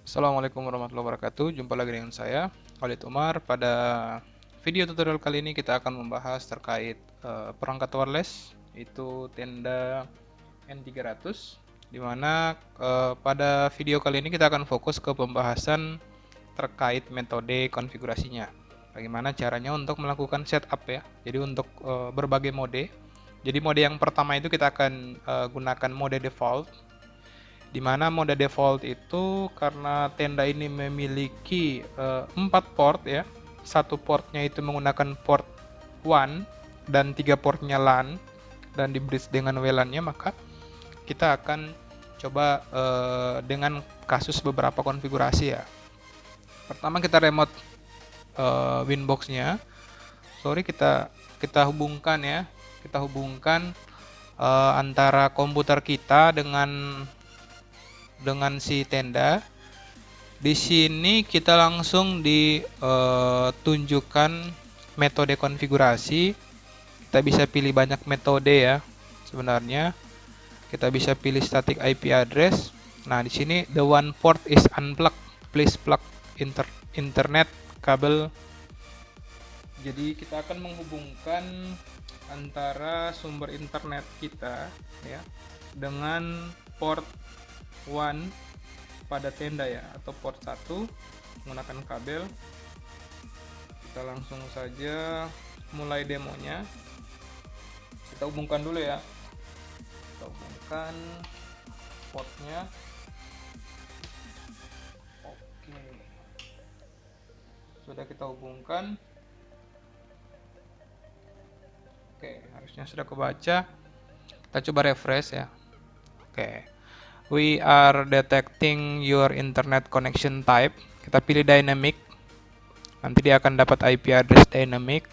Assalamualaikum warahmatullahi wabarakatuh. Jumpa lagi dengan saya, Khalid Umar. Pada video tutorial kali ini kita akan membahas terkait perangkat wireless, yaitu Tenda N300. Di mana pada video kali ini kita akan fokus ke pembahasan terkait metode konfigurasinya. Bagaimana caranya untuk melakukan setup ya. Jadi untuk berbagai mode. Jadi mode yang pertama itu kita akan gunakan mode default, di mana mode default itu karena tenda ini memiliki 4 port ya. Satu portnya itu menggunakan port WAN dan 3 portnya LAN dan di bridge dengan WLAN-nya, maka kita akan coba dengan kasus beberapa konfigurasi ya. Pertama kita remote Winbox-nya. Sorry, kita hubungkan ya. Kita hubungkan antara komputer kita dengan si tenda. Di sini kita langsung ditunjukkan metode konfigurasi. Kita bisa pilih banyak metode ya. Sebenarnya kita bisa pilih static IP address. Nah, di sini the one port is unplugged. Please plug internet kabel. Jadi kita akan menghubungkan antara sumber internet kita ya dengan port 1 pada tenda ya, atau port 1 menggunakan kabel. Kita langsung saja mulai demonya. Kita hubungkan dulu ya. Kita hubungkan portnya. Oke. Sudah kita hubungkan. Oke, harusnya sudah kebaca. Kita coba refresh ya. Oke. We are detecting your internet connection type. Kita pilih dynamic. Nanti dia akan dapat IP address dynamic.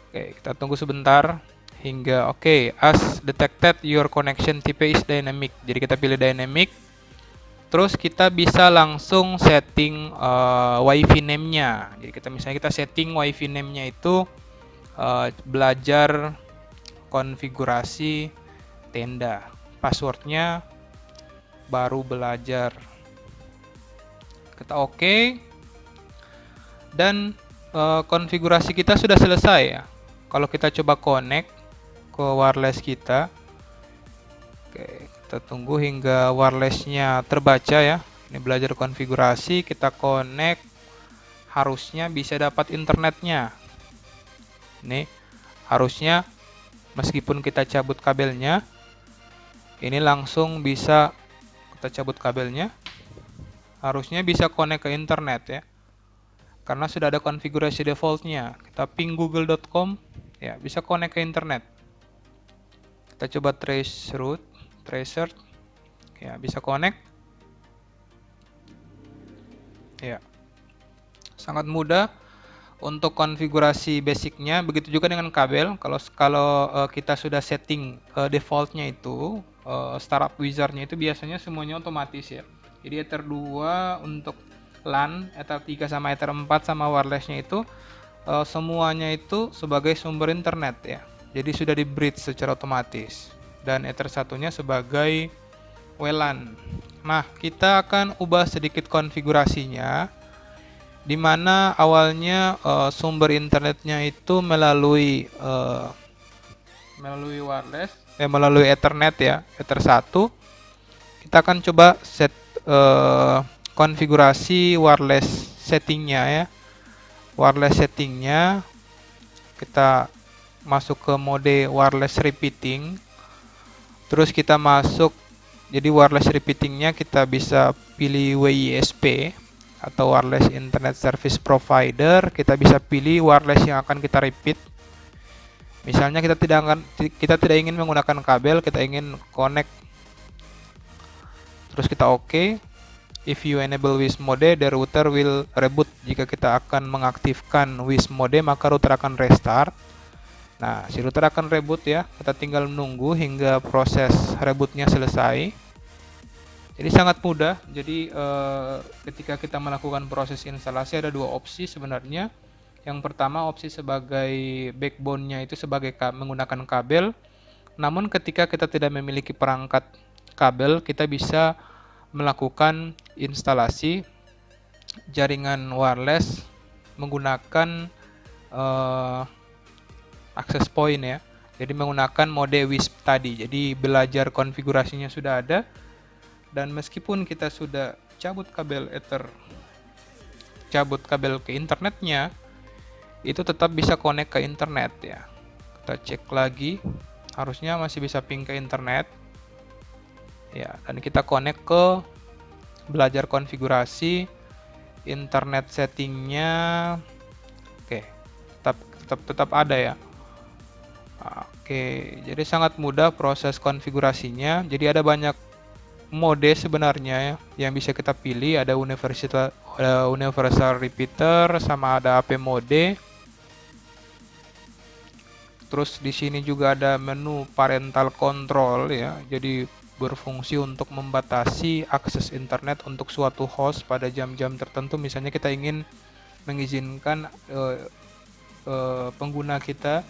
Oke, kita tunggu sebentar hingga oke, as detected your connection type is dynamic. Jadi kita pilih dynamic. Terus kita bisa langsung setting WiFi name-nya. Jadi kita setting WiFi name-nya itu belajar konfigurasi tenda. Passwordnya baru belajar. Kita oke. Dan konfigurasi kita sudah selesai ya. Kalau kita coba connect ke wireless kita. Oke, kita tunggu hingga wirelessnya terbaca ya. Ini belajar konfigurasi, kita connect. Harusnya bisa dapat internetnya. Ini harusnya meskipun kita cabut kabelnya, ini langsung bisa kita cabut kabelnya. Harusnya bisa connect ke internet ya. Karena sudah ada konfigurasi defaultnya. Kita ping google.com ya, bisa connect ke internet. Kita coba tracer ya, bisa connect. Ya. Sangat mudah untuk konfigurasi basicnya. Begitu juga dengan kabel. Kalau kita sudah setting defaultnya itu startup wizardnya itu biasanya semuanya otomatis ya. Jadi Ether 2 untuk LAN, Ether 3 sama Ether 4 sama wirelessnya itu semuanya itu sebagai sumber internet ya. Jadi sudah di bridge secara otomatis. Dan Ether satunya sebagai WLAN. Nah, kita akan ubah sedikit konfigurasinya, di mana awalnya sumber internetnya itu melalui wireless, melalui Ethernet ya, Ether 1. Kita akan coba set konfigurasi wireless settingnya ya. Wireless settingnya kita masuk ke mode wireless repeating. Terus kita masuk, jadi wireless repeatingnya kita bisa pilih WISP atau wireless internet service provider. Kita bisa pilih wireless yang akan kita repeat. Misalnya kita tidak ingin menggunakan kabel, kita ingin connect. Terus kita oke. If you enable WISP mode, the router will reboot. Jika kita akan mengaktifkan WISP mode, maka router akan restart. Nah, si router akan reboot ya. Kita tinggal menunggu hingga proses rebootnya selesai. Jadi sangat mudah. Jadi ketika kita melakukan proses instalasi ada dua opsi sebenarnya. Yang pertama, opsi sebagai backbone-nya itu sebagai menggunakan kabel. Namun ketika kita tidak memiliki perangkat kabel, kita bisa melakukan instalasi jaringan wireless menggunakan access point ya. Jadi menggunakan mode WISP tadi. Jadi belajar konfigurasinya sudah ada, dan meskipun kita sudah cabut kabel Ether, cabut kabel ke internetnya, itu tetap bisa connect ke internet ya. Kita cek lagi, harusnya masih bisa ping ke internet ya. Dan kita connect ke belajar konfigurasi internet settingnya. Oke, tetap ada ya. Oke, jadi sangat mudah proses konfigurasinya. Jadi ada banyak mode sebenarnya ya, yang bisa kita pilih. Ada universal repeater, sama ada AP mode. Terus di sini juga ada menu parental control ya. Jadi berfungsi untuk membatasi akses internet untuk suatu host pada jam-jam tertentu. Misalnya kita ingin mengizinkan pengguna kita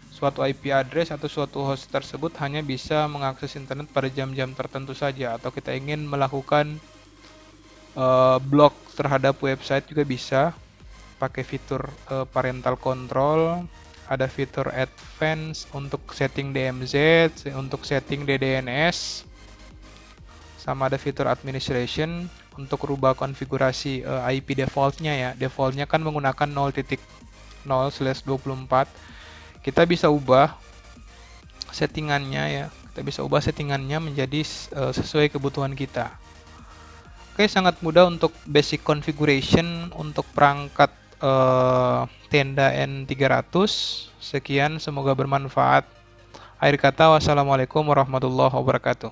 suatu IP address atau suatu host tersebut hanya bisa mengakses internet pada jam-jam tertentu saja, atau kita ingin melakukan block terhadap website juga bisa pakai fitur parental control. Ada fitur advance untuk setting DMZ, untuk setting DDNS, sama ada fitur administration untuk rubah konfigurasi IP defaultnya ya. Defaultnya kan menggunakan 0.0/24. Kita bisa ubah settingannya ya. Kita bisa ubah settingannya menjadi sesuai kebutuhan kita. Oke, sangat mudah untuk basic configuration untuk perangkat Tenda N300. Sekian, semoga bermanfaat. Akhir kata, wassalamualaikum warahmatullahi wabarakatuh.